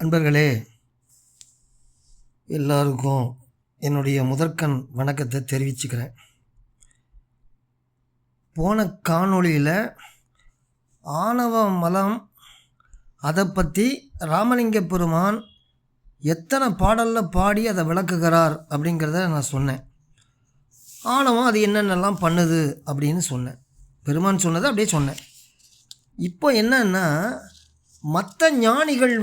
அன்பர்களே, எல்லாருக்கும் என்னுடைய முதற்கண் வணக்கத்தை தெரிவிச்சுக்கிறேன். போன காணொளியில் ஆணவ மலம் அதை பற்றி ராமலிங்க பெருமான் எத்தனை பாடலில் பாடி அதை விளக்குகிறார் அப்படிங்கிறத நான் சொன்னேன். ஆணவம் அது என்னென்னலாம் பண்ணுது அப்படின்னு சொன்னேன். பெருமான் சொன்னதை அப்படியே சொன்னேன். இப்போ என்னன்னா, மற்ற ஞானிகள்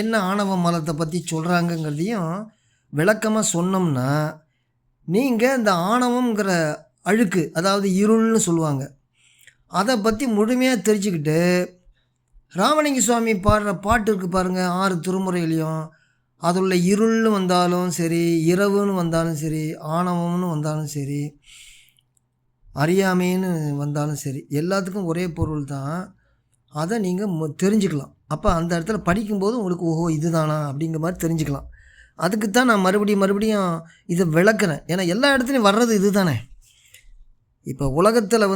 என்ன ஆணவ மலத்தை பற்றி சொல்கிறாங்கங்கிறதையும் விளக்கமாக சொன்னோம்னா, நீங்கள் இந்த ஆணவங்கிற அழுக்கு, அதாவது இருள்னு சொல்லுவாங்க, அதை பற்றி முழுமையாக தெரிஞ்சுக்கிட்டு ராமலிங்க சுவாமி பாடுற பாட்டு இருக்குது பாருங்கள், 6 திருமுறையிலையும் அதுள்ள இருள்னு வந்தாலும் சரி, இரவுன்னு வந்தாலும் சரி, ஆணவம்னு வந்தாலும் சரி, அறியாமைன்னு வந்தாலும் சரி, எல்லாத்துக்கும் ஒரே பொருள் தான். அதை நீங்கள் தெரிஞ்சுக்கலாம். அப்போ அந்த இடத்துல படிக்கும்போது உங்களுக்கு ஓஹோ இதுதானா அப்படிங்கிற மாதிரி தெரிஞ்சுக்கலாம். அதுக்கு தான் நான் மறுபடியும் இதை விளக்குறேன். ஏன்னா எல்லா இடத்துலையும் வர்றது இது தானே. இப்போ உலகத்தில்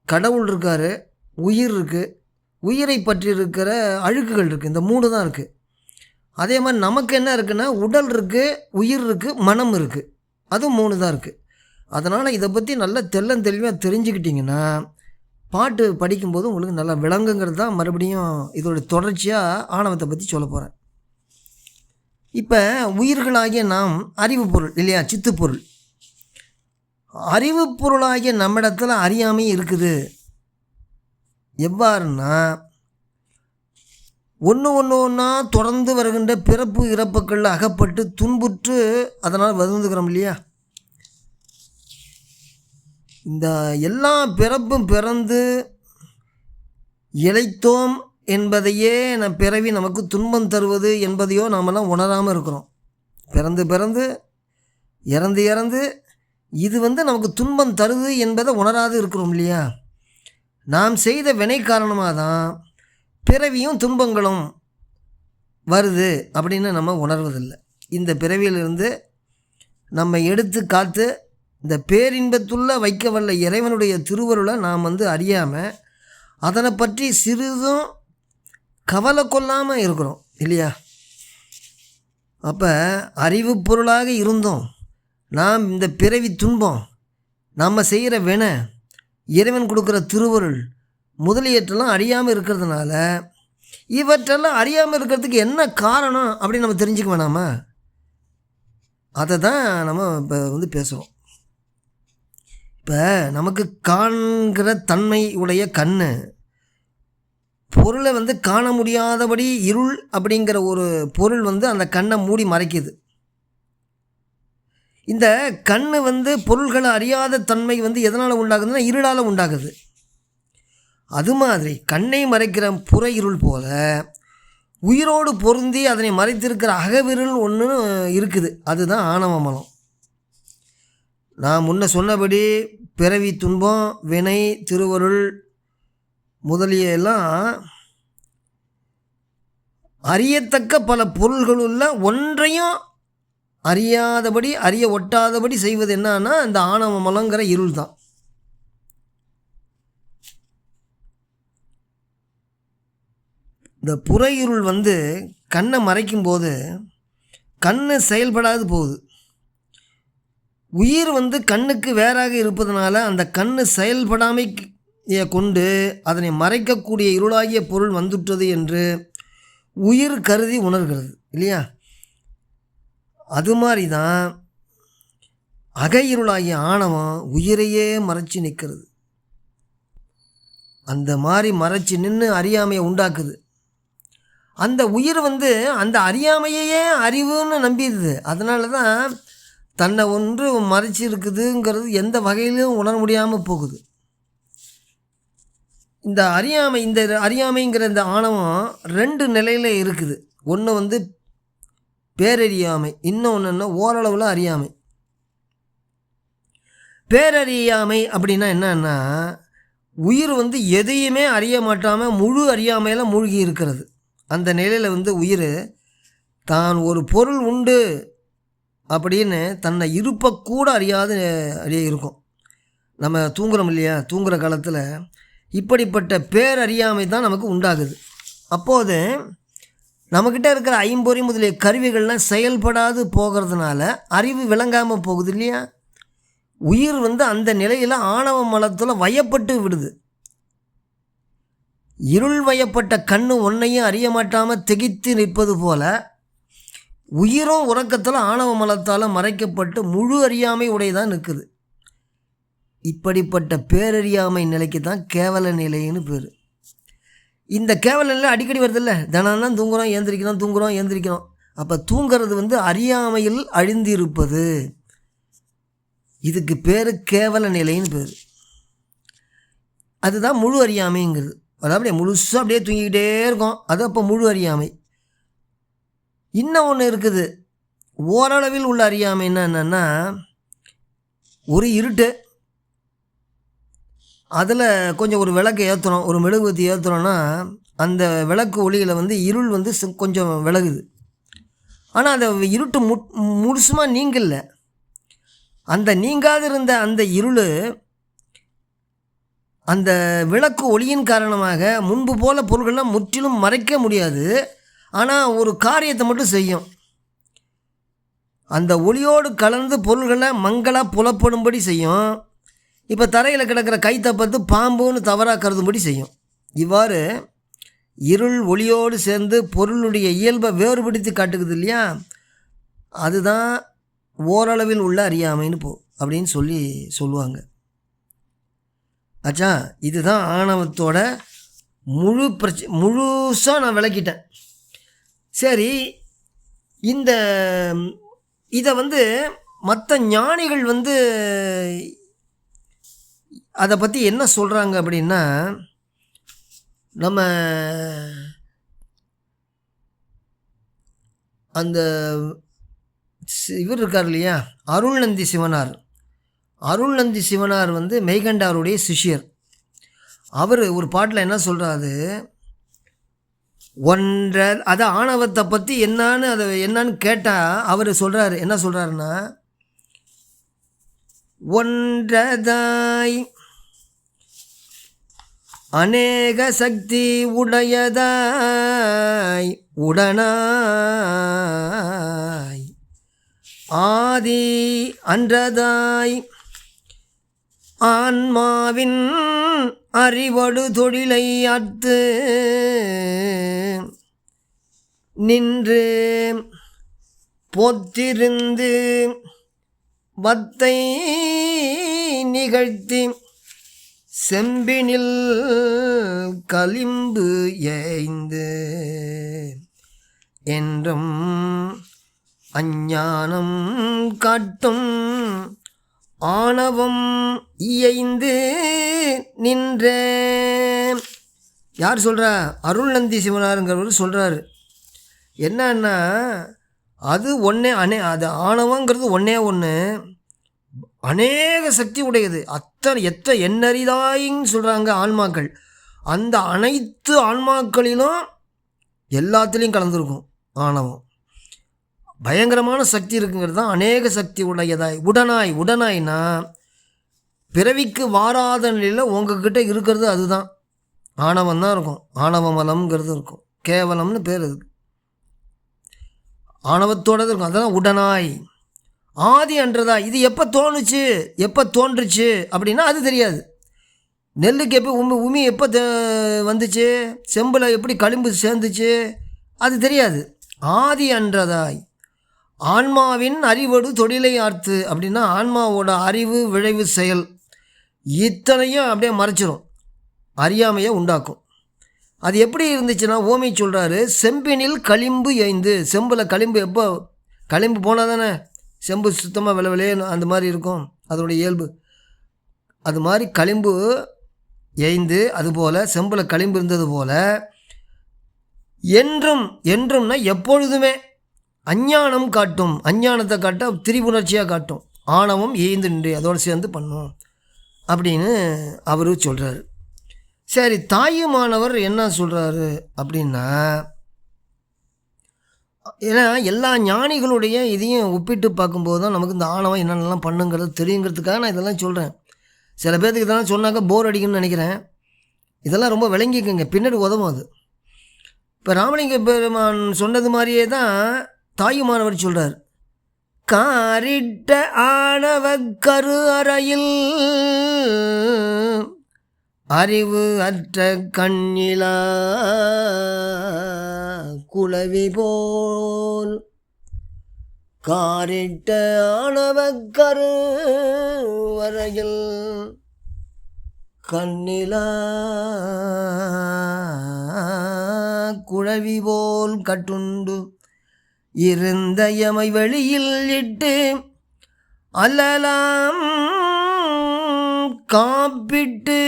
கடவுள் இருக்கார், உயிர் இருக்குது, உயிரை பற்றி இருக்கிற அழுக்குகள் இருக்குது, இந்த 3 தான் இருக்குது. அதே மாதிரி நமக்கு என்ன இருக்குன்னா, உடல் இருக்குது, உயிர் இருக்குது, மனம் இருக்குது, அதுவும் 3 தான் இருக்குது. அதனால் இதை பற்றி நல்லா தெளிவாக தெரிஞ்சுக்கிட்டிங்கன்னா பாட்டு படிக்கும்போது உங்களுக்கு நல்லா விளங்குங்கிறது தான் மறுபடியும் இதோட தொடர்ச்சியாக ஆணவத்தை பற்றி சொல்ல போகிறேன். இப்போ உயிர்களாகிய நாம் அறிவு பொருள் இல்லையா, சித்து பொருள். அறிவு பொருளாகிய நம்மிடத்தில் அறியாமை இருக்குது. எவ்வாறுன்னா, ஒன்றா தொடர்ந்து வருகின்ற பிறப்பு இறப்புகளில் அகப்பட்டு துன்புற்று அதனால் வருந்துக்கிறோம் இல்லையா. இந்த எல்லா பிறப்பும் பிறந்து இழைத்தோம் என்பதையே பிறவி நமக்கு துன்பம் தருவது என்பதையோ நாமெல்லாம் உணராமல் இருக்கிறோம். பிறந்து இறந்து இது நமக்கு துன்பம் தருது என்பதை உணராது இருக்கிறோம் இல்லையா. நாம் செய்த வினை காரணமாக தான் பிறவியும் துன்பங்களும் வருது அப்படின்னு நம்ம உணர்வதில்லை. இந்த பிறவியிலிருந்து நம்ம எடுத்து காத்து இந்த பேரின்பத்துள்ள வைக்க வல்ல இறைவனுடைய திருவருளை நாம் அறியாமல் அதனை பற்றி சிறிதும் கவலை கொள்ளாமல் இருக்கிறோம் இல்லையா. அப்போ அறிவு பொருளாக இருந்தோம் நாம் இந்த பிறவி துன்பம், நாம் செய்கிற வினை, இறைவன் கொடுக்குற திருவருள் முதலியற்றெல்லாம் அறியாமல் இருக்கிறதுனால, இவற்றெல்லாம் அறியாமல் இருக்கிறதுக்கு என்ன காரணம் அப்படின்னு நம்ம தெரிஞ்சுக்க வேணாமா. அதை தான் நம்ம இப்போ பேசுகிறோம். இப்போ நமக்கு காண்கிற தன்மை உடைய கண் பொருளை காண முடியாதபடி இருள் அப்படிங்கிற ஒரு பொருள் அந்த கண்ணை மூடி மறைக்குது. இந்த கண் பொருள்களை அறியாத தன்மை எதனால் உண்டாகுதுன்னா இருளால் உண்டாகுது. அது மாதிரி கண்ணை மறைக்கிற புற இருள் போல உயிரோடு பொருந்தி அதனை மறைத்திருக்கிற அகவிருள் ஒன்று இருக்குது. அதுதான் ஆணவ மலம். நான் முன்ன சொன்னபடி பிறவி துன்பம், வினை, திருவருள் முதலிய எல்லாம் அறியத்தக்க பல பொருள்களுள்ள ஒன்றையும் அறியாதபடி, அறிய ஒட்டாதபடி செய்வது என்னன்னா இந்த ஆணவ மலங்கிற இருள் தான். இந்த புற இருள் கண்ணை மறைக்கும்போது கண் செயல்படாது போகுது. உயிர் கண்ணுக்கு வேறாக இருப்பதனால அந்த கண் செயல்படாமை கொண்டு அதனை மறைக்கக்கூடிய இருளாகிய பொருள் வந்துவிட்டது என்று உயிர் கருதி உணர்கிறது இல்லையா. அது மாதிரி தான் அக இருளாகிய ஆணவம் உயிரையே மறைச்சி நிற்கிறது. அந்த மாதிரி மறைச்சி நின்று அறியாமையை உண்டாக்குது. அந்த உயிர் அந்த அறியாமையே அறிவுன்னு நம்பிடுது. அதனால தான் தன்னை ஒன்று மறைச்சி இருக்குதுங்கிறது எந்த வகையிலும் உணர முடியாமல் போகுது. இந்த அறியாமைங்கிற இந்த ஆணவம் 2 நிலையில் இருக்குது. ஒன்று பேரறியாமை, இன்னொன்று ஓரளவில் அறியாமை. பேரறியாமை அப்படின்னா என்னன்னா, உயிர் எதையுமே அறிய மாட்டாமல் முழு அறியாமையில் மூழ்கி இருக்கிறது. அந்த நிலையில் உயிர் தான் ஒரு பொருள் உண்டு அப்படின்னு தன்னை இருப்பக்கூட அறியாது இருக்கும். நம்ம தூங்குறோம் இல்லையா, தூங்குகிற காலத்தில் இப்படிப்பட்ட பேரறியாமை தான் நமக்கு உண்டாகுது. அப்போது நம்மக்கிட்ட இருக்கிற ஐம்பொறி முதலிய கருவிகள்லாம் செயல்படாது போகிறதுனால அறிவு விளங்காமல் போகுது இல்லையா? உயிர் அந்த நிலையில் ஆணவ மலத்தில் வயப்பட்டு விடுது. இருள் வயப்பட்ட கண்ணு ஒன்றையும் அறிய மாட்டாமல் திகைத்து நிற்பது போல உயிரும் உறக்கத்தில் ஆணவ மலத்தால் மறைக்கப்பட்டு முழு அறியாமை உடையதான் நிற்குது. இப்படிப்பட்ட பேரறியாமை நிலைக்கு தான் கேவல நிலைன்னு பேர். இந்த கேவல நிலை அடிக்கடி வருதில்ல, தினம் தூங்குகிறோம் ஏந்திரிக்கிறோம், தூங்குகிறோம் ஏந்திரிக்கிறோம். அப்போ தூங்கிறது அறியாமையில் அழிந்திருப்பது. இதுக்கு பேர் கேவல நிலைன்னு பேர். அதுதான் முழு அறியாமைங்கிறது. அதாவது அப்படியே முழுசாக அப்படியே தூங்கிக்கிட்டே இருக்கும், அது அப்போ முழு அறியாமை. இன்னும் ஒன்று இருக்குது, ஓரளவில் உள்ள அறியாமைன்னா என்னென்னா, ஒரு இருட்டு, அதில் கொஞ்சம் ஒரு விளக்கு ஏற்றுறோம், ஒரு மெழுகுவத்தி ஏற்றுறோன்னா அந்த விளக்கு ஒளியில் இருள் கொஞ்சம் விலகுது. ஆனால் அந்த இருட்டு முழுசுமாக நீங்கல. அந்த நீங்காது இருந்த அந்த இருள் அந்த விளக்கு ஒளியின் காரணமாக முன்பு போல பொருள்கள்லாம் முற்றிலும் மறைக்க முடியாது. ஆனால் ஒரு காரியத்தை மட்டும் செய்யும். அந்த ஒளியோடு கலந்து பொருள்களை மங்களாக புலப்படும்படி செய்யும். இப்போ தரையில் கிடக்கிற கைத்தப்பத்து பாம்புன்னு தவறாக கருதும்படி செய்யும். இவ்வாறு இருள் ஒளியோடு சேர்ந்து பொருளுடைய இயல்பை வேறுபடுத்தி காட்டுக்குது இல்லையா? அதுதான் ஓரளவில் உள்ள அறியாமைன்னு அப்படின்னு சொல்லுவாங்க. ஆச்சா, இதுதான் ஆணவத்தோட முழுசாக நான் விளக்கிட்டேன். சரி, இதை மற்ற ஞானிகள் அதை பற்றி என்ன சொல்கிறாங்க அப்படின்னா, நம்ம அந்த இவர் இருக்கார் இல்லையா, அருள்நந்தி சிவனார். அருள்நந்தி சிவனார் மெய்கண்டாருடைய சிஷ்யர். அவர் ஒரு பாட்டில் என்ன சொல்கிறாரு, அதை ஆணவத்தை பற்றி என்னன்னு கேட்டால் அவர் சொல்கிறாரு, என்ன சொல்கிறாருன்னா, ஒன்றதாய் அநேக சக்தி உடையதாய் உடனாய் ஆதி அன்றதாய் ஆன்மாவின் அறிவடு தொழிலை அத்து நின்று போத்திருந்து வத்தை நிகழ்த்தி செம்பினில் களிம்பு ஏய்ந்து என்றும் அஞ்ஞானம் காட்டும் ஆணவம் இயைந்து நின்ற. யார் சொல்கிறா? அருள்நந்தி சிவனாருங்கிறவர் சொல்கிறாரு. என்னன்னா, அது அது ஆணவங்கிறது ஒன்று அநேக சக்தி உடையது. எண்ணறிதாயின்னு சொல்கிறாங்க ஆன்மாக்கள். அந்த அனைத்து ஆன்மாக்களிலும் எல்லாத்துலேயும் கலந்துருக்கும் ஆணவம். பயங்கரமான சக்தி இருக்குங்கிறது தான் அநேக சக்தி உடையதாய் உடனாய்னா பிறவிக்கு வாராத நிலையில் உங்ககிட்ட இருக்கிறது அதுதான் ஆணவம் தான் இருக்கும். ஆணவ மலம்ங்கிறது இருக்கும். கேவலம்னு பேர் அதுக்கு. ஆணவத்தோடது இருக்கும். அதுதான் உடனாய். ஆதி அன்றதா, இது எப்போ தோன்றுச்சு அப்படின்னா அது தெரியாது. நெல்லுக்கு எப்போ உமி எப்போ வந்துச்சு, செம்பில் எப்படி களிம்பு சேர்ந்துச்சு அது தெரியாது. ஆதி அன்றதாய் ஆன்மாவின் அறிவடு தொழிலை ஆர்த்து அப்படின்னா ஆன்மாவோட அறிவு விளைவு செயல் இத்தனையும் அப்படியே மறைச்சிரும், அறியாமையை உண்டாக்கும். அது எப்படி இருந்துச்சுன்னா ஓமை சொல்கிறாரு, செம்பினில் களிம்பு ஏய்ந்து. செம்பில் களிம்பு எப்போ களிம்பு போனால் தானே செம்பு சுத்தமாக விளைவிலேன்னு அந்த மாதிரி இருக்கும், அதோடைய இயல்பு. அது மாதிரி களிம்பு ஏய்ந்து, அதுபோல் செம்பில் களிம்பு இருந்தது போல் என்றும்னா எப்பொழுதுமே அஞ்ஞானம் காட்டும். அஞ்ஞானத்தை காட்ட திரிபுணர்ச்சியாக காட்டும். ஆணவம் ஏய்ந்து நின்று அதோடு சேர்ந்து பண்ணும் அப்படின்னு அவர் சொல்கிறாரு. சரி, தாயுமானவர் என்ன சொல்கிறாரு அப்படின்னா, ஏன்னா எல்லா ஞானிகளுடைய இதையும் ஒப்பிட்டு பார்க்கும்போது தான் நமக்கு இந்த ஆணவம் என்னென்னலாம் பண்ணுங்கிறது தெரியுங்கிறதுக்காக நான் இதெல்லாம் சொல்கிறேன். சில பேர்த்துக்கு இதெல்லாம் சொன்னாக்க போர் அடிக்கும்னு நினைக்கிறேன். இதெல்லாம் ரொம்ப விளங்கிக்குங்க, பின்னாடி உதவும் அது. இப்போ ராமலிங்க பெருமான் சொன்னது மாதிரியே தான் தாயுமானவர் சொல்கிறார். காரிட்ட ஆணவ கரு அறையில் அறிவு அற்ற கண்ணிலா குளவி போல். காரிட்ட ஆணவ கரு அறையில் கண்ணிலா குழவி போல் கட்டுண்டு இருந்த எமை வெளியில் இட்டு அல்லலாம் காப்பிட்டு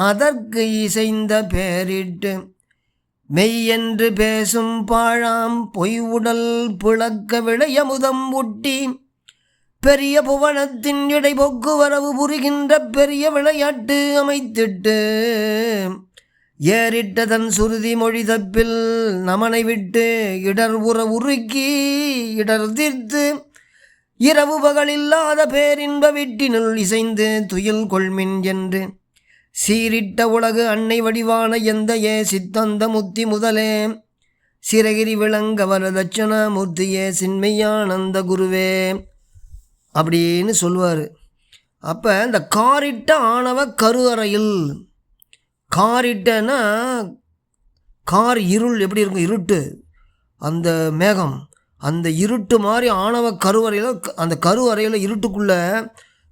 அதற்கு இசைந்த பேரிட்டு மெய்யென்று பேசும் பாழாம் பொய் உடல் பிளக்க விளையமுதம் ஊட்டி பெரிய புவனத்தின் இடை போக்குவரவு புரிகின்ற பெரிய விளையாட்டு அமைத்திட்டு ஏறிட்ட தன் சுருதி மொழி தப்பில் நமனை விட்டு இடர் உற உருக்கி இடர் தீர்த்து இரவு பகலில்லாத பேரின்ப வீட்டினுள் இசைந்து துயில் கொள்மின் என்று சீரிட்ட உலகு அன்னை வடிவான எந்த சித்தந்த முத்தி முதலே சிறகிரி விளங்க வர தட்சணாமூர்த்தியே சின்மையானந்த குருவே அப்படின்னு சொல்லுவார். அப்போ இந்த காரிட்ட ஆணவ கரு அறையில், காரிட்டனா கார் இருள் எப்படி இருக்கும், இருட்டு, அந்த மேகம், அந்த இருட்டு மாதிரி ஆணவ கருவறையில், அந்த கருவறையில் இருட்டுக்குள்ளே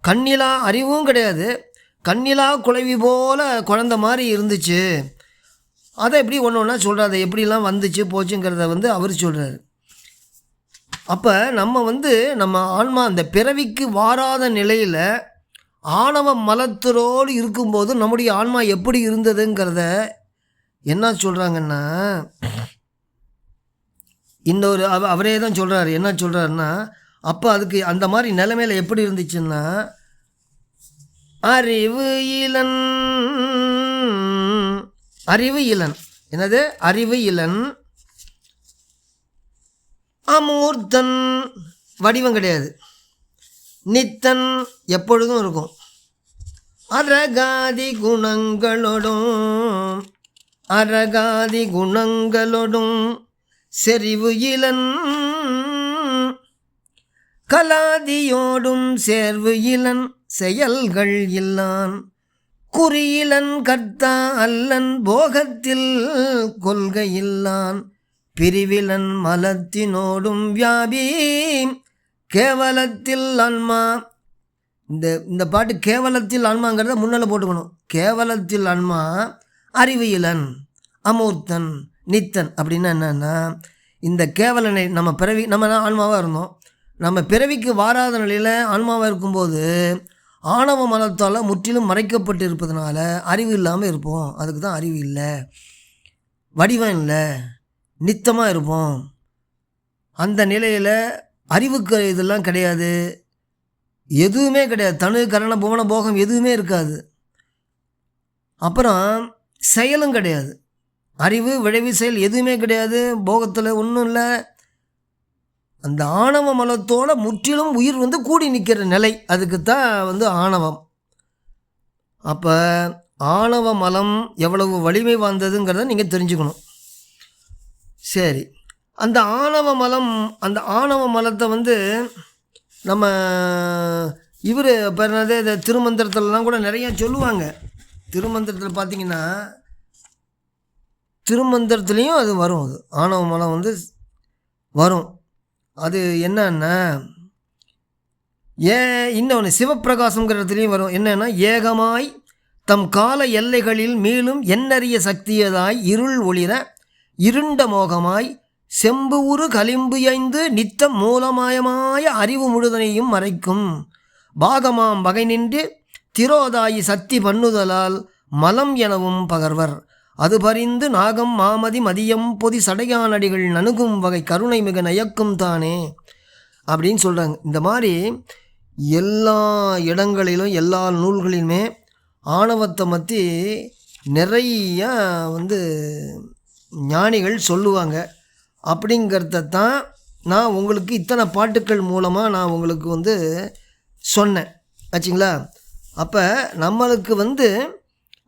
கண்ணிலா அறிவும் கிடையாது, கண்ணிலா குழவி போல் குழந்த மாதிரி இருந்துச்சு. அதை எப்படி ஒன்று ஒன்றா சொல்கிறார், அதை எப்படிலாம் வந்துச்சு போச்சுங்கிறத அவர் சொல்கிறார். அப்போ நம்ம ஆன்மா அந்த பிறவிக்கு வாராத நிலையில் ஆணவ மலத்தரோடு இருக்கும்போது நம்முடைய ஆன்மா எப்படி இருந்ததுங்கிறத என்ன சொல்கிறாங்கன்னா, இன்னொரு அவரே தான் சொல்கிறார். என்ன சொல்கிறாருன்னா, அப்போ அதுக்கு அந்த மாதிரி நிலைமையில் எப்படி இருந்துச்சுன்னா, அறிவு இளன் என்னது அறிவு இளன் அமூர்த்தன் வடிவம் கிடையாது, நித்தன் எப்பொழுதும் இருக்கும், அரகாதி குணங்களோடும் செறிவு இளன் கலாதியோடும் சேர்வு இளன் செயல்கள் இல்லான் குறியிலன் கர்த்தா அல்லன் போகத்தில் கொள்கை இல்லான் பிரிவிலன் மலத்தினோடும் வியாபி கேவலத்தில் ஆன்மா. இந்த பாட்டு கேவலத்தில் ஆன்மாங்கிறத முன்னால் போட்டுக்கணும். கேவலத்தில் ஆன்மா அறிவு இளன் அமூர்த்தன் நித்தன் அப்படின்னா என்னன்னா, இந்த கேவலனை நம்ம ஆன்மாவாக இருந்தோம், நம்ம பிறவிக்கு வாராத நிலையில் ஆன்மாவாக இருக்கும்போது ஆணவ மலத்தால் முற்றிலும் மறைக்கப்பட்டு இருப்பதனால அறிவு இல்லாமல் இருப்போம். அதுக்கு தான் அறிவு இல்லை, வடிவம் இல்லை, நித்தமாக இருப்போம். அந்த நிலையில் அறிவுக்கு இதெல்லாம் கிடையாது, எதுவுமே கிடையாது, தனு கரண புவன போகம் எதுவுமே இருக்காது. அப்புறம் செயலும் கிடையாது, அறிவு விளைவு செயல் எதுவுமே கிடையாது, போகத்தில் ஒன்றும் இல்லை. அந்த ஆணவ மலத்தோடு முற்றிலும் உயிர் கூடி நிற்கிற நிலை, அதுக்கு தான் ஆணவம். அப்போ ஆணவ மலம் எவ்வளவு வலிமை வாய்ந்ததுங்கிறத நீங்கள் தெரிஞ்சுக்கணும். சரி, அந்த ஆணவ மலத்தை நம்ம இவர் பிறனது இந்த திருமந்திரத்துலலாம் கூட நிறையா சொல்லுவாங்க. திருமந்திரத்தில் பார்த்திங்கன்னா, திருமந்திரத்துலேயும் அது வரும், அது ஆணவ மலம் வரும். அது என்னன்னா, இன்னொன்று சிவப்பிரகாசங்கிறதுலேயும் வரும். என்னென்னா, ஏகமாய் தம் கால எல்லைகளில் மேலும் எண்ணறிய சக்தியதாய் இருள் ஒளிர இருண்ட மோகமாய் செம்பு உரு களிம்பு ஐந்து நித்தம் மூலமாயமாய அறிவு முழுதனையும் மறைக்கும் பாகமாம் வகை நின்று திரோதாயி சக்தி பண்ணுதலால் மலம் எனவும் பகர்வர் அது பறிந்து நாகம் மாமதி மதியம் பொதி சடையானடிகள் நணுகும் வகை கருணை மிக நயக்கும் தானே அப்படின்னு சொல்கிறாங்க. இந்த மாதிரி எல்லா இடங்களிலும் எல்லா நூல்களிலுமே ஆணவத்தை பற்றி நிறைய ஞானிகள் சொல்லுவாங்க. அப்படிங்கிறத தான் நான் உங்களுக்கு இத்தனை பாட்டுக்கள் மூலமாக நான் உங்களுக்கு சொன்னேன் ஆச்சுங்களா. அப்போ நம்மளுக்கு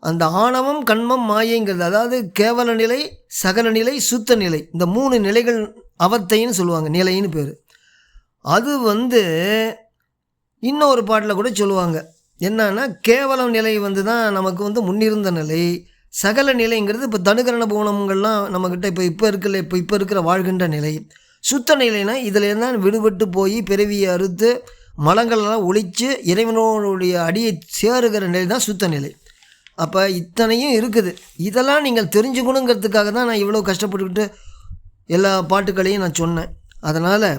அந்த ஆணவம் கண்மம் மாயைங்கிறது, அதாவது கேவல நிலை, சகல நிலை, சுத்த நிலை, இந்த 3 நிலைகள் அவத்தைன்னு சொல்லுவாங்க, நிலைன்னு பேர். அது இன்னொரு பாட்டில் கூட சொல்லுவாங்க. என்னன்னா, கேவலம் நிலை தான் நமக்கு முன்னிருந்த நிலை. சகல நிலைங்கிறது இப்போ தனுகரண புவனங்கள்லாம் நம்மக்கிட்ட இப்போ இருக்கிற வாழ்கின்ற நிலை. சுத்த நிலைனா இதில் தான் விடுபட்டு போய் பிறவியை அறுத்து மலங்களெல்லாம் ஒழித்து இறைவனோடைய அடியை சேருகிற நிலை தான் சுத்த நிலை. அப்போ இத்தனையும் இருக்குது. இதெல்லாம் நீங்கள் தெரிஞ்சுக்கணுங்கிறதுக்காக தான் நான் இவ்வளோ கஷ்டப்பட்டுக்கிட்டு எல்லா பாட்டுக்களையும் நான் சொன்னேன். அதனால்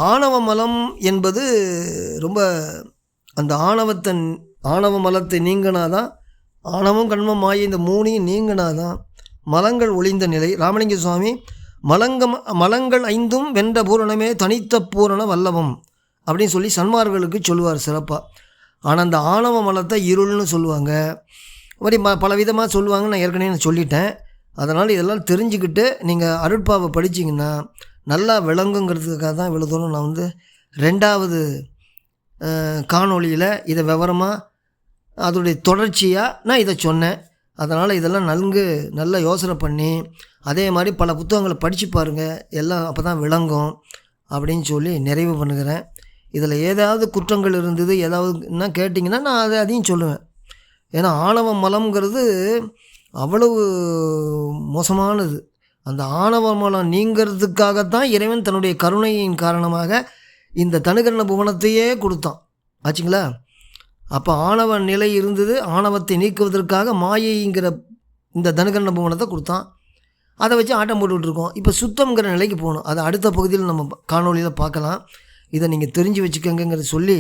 ஆணவ மலம் என்பது ரொம்ப, அந்த ஆணவ மலத்தை நீங்கினாதான், ஆணவம் கண்மம் மாயை இந்த 3ஐயும் நீங்கினாதான் மலங்கள் ஒளிந்த நிலை. ராமலிங்க சுவாமி மலங்கள் 5 வென்ற பூரணமே தனித்த பூரண வல்லவம் அப்படின்னு சொல்லி சன்மார்களுக்கு சொல்லுவார் சிறப்பாக. ஆனால் அந்த ஆணவ மலத்தை இருள்னு சொல்லுவாங்க. மாதிரி பல விதமாக சொல்லுவாங்க. நான் ஏற்கனவே சொல்லிட்டேன். அதனால் இதெல்லாம் தெரிஞ்சுக்கிட்டு நீங்கள் அருட்பாவை படிச்சிங்கன்னா நல்லா விளங்குங்கிறதுக்காக தான் இவ்வளோ தூரம் நான் 2வது காணொளியில் இதை விவரமாக அதோடைய தொடர்ச்சியாக நான் இதை சொன்னேன். அதனால் இதெல்லாம் நல்லா யோசனை பண்ணி அதே மாதிரி பல புத்தகங்களை படித்து பாருங்கள், எல்லாம் அப்போ தான் விளங்கும் அப்படின்னு சொல்லி நிறைவு பண்ணுகிறேன். இதில் ஏதாவது குற்றங்கள் இருந்தது ஏதாவதுன்னா கேட்டிங்கன்னா நான் அதையும் சொல்லுவேன். ஏன்னா ஆணவ மலம்ங்கிறது அவ்வளவு மோசமானது. அந்த ஆணவ மலம் நீங்கிறதுக்காகத்தான் இறைவன் தன்னுடைய கருணையின் காரணமாக இந்த தனுகரண புவனத்தையே கொடுத்தான். ஆச்சுங்களா? அப்போ ஆணவ நிலை இருந்தது, ஆணவத்தை நீக்குவதற்காக மாயைங்கிற இந்த தனுகரண புவனத்தை கொடுத்தான். அதை வச்சு ஆட்டம் போட்டுக்கிட்டுருக்கோம். இப்போ சுத்தம்ங்கிற நிலைக்கு போகணும். அதை அடுத்த பகுதியில் நம்ம காணொலியில் பார்க்கலாம். இதை நீங்கள் தெரிஞ்சு வச்சுக்கோங்கிறத சொல்லி